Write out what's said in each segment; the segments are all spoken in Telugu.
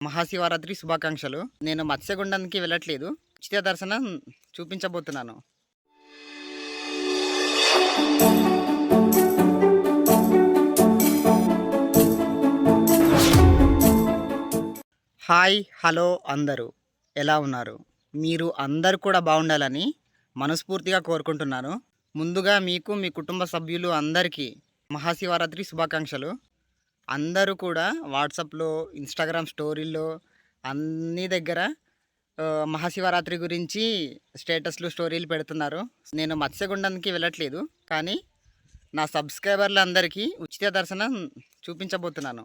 మహాశివరాత్రి శుభాకాంక్షలు. నేను మత్స్యగుండానికి వెళ్ళట్లేదు. ఉచిత దర్శనం చూపించబోతున్నాను. హాయ్, హలో అందరూ ఎలా ఉన్నారు? మీరు అందరూ కూడా బాగుండాలని మనస్ఫూర్తిగా కోరుకుంటున్నాను. ముందుగా మీకు, మీ కుటుంబ సభ్యులు అందరికీ మహాశివరాత్రి శుభాకాంక్షలు. అందరూ కూడా వాట్సాప్‌లో, ఇన్‌స్టాగ్రామ్ స్టోరీల్లో అన్ని దగ్గర మహాశివరాత్రి గురించి స్టేటస్‌లు, స్టోరీలు పెడుతున్నారు. నేను మత్స్యగుండానికి వెళ్ళట్లేదు. కానీ నా సబ్‌స్క్రైబర్లందరికీ ఉచిత దర్శనం చూపించబోతున్నాను.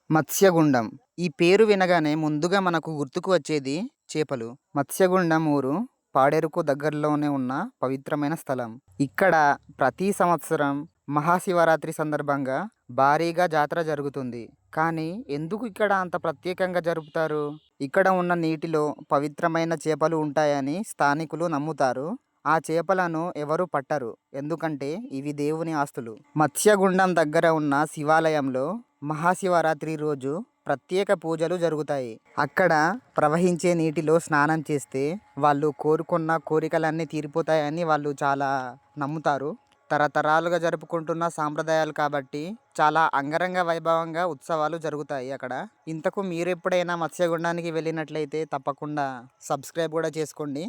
మత్స్యగుండం ఈ పేరు వినగానే ముందుగా మనకు గుర్తుకు వచ్చేది చేపలు. మత్స్యగుండం ఊరు పాడేరుకు దగ్గరలోనే ఉన్న పవిత్రమైన స్థలం. ఇక్కడ ప్రతి సంవత్సరం మహాశివరాత్రి సందర్భంగా భారీగా జాతర జరుగుతుంది. కానీ ఎందుకు ఇక్కడ అంత ప్రత్యేకంగా జరుపుతారు? ఇక్కడ ఉన్న నీటిలో పవిత్రమైన చేపలు ఉంటాయని స్థానికులు నమ్ముతారు. ఆ చేపలను ఎవరు పట్టరు, ఎందుకంటే ఇవి దేవుని ఆస్తులు. మత్స్యగుండం దగ్గర ఉన్న శివాలయంలో మహాశివరాత్రి రోజు ప్రత్యేక పూజలు జరుగుతాయి. అక్కడ ప్రవహించే నీటిలో స్నానం చేస్తే వాళ్ళు కోరుకున్న కోరికలన్నీ తీరిపోతాయని వాళ్ళు చాలా నమ్ముతారు. తరతరాలుగా జరుపుకుంటున్న సాంప్రదాయాలు కాబట్టి చాలా అంగరంగ వైభవంగా ఉత్సవాలు జరుగుతాయి అక్కడ. ఇంతకు మీరు ఎప్పుడైనా మత్స్యగుండానికి వెళ్ళినట్లయితే తప్పకుండా సబ్స్క్రైబ్ కూడా చేసుకోండి.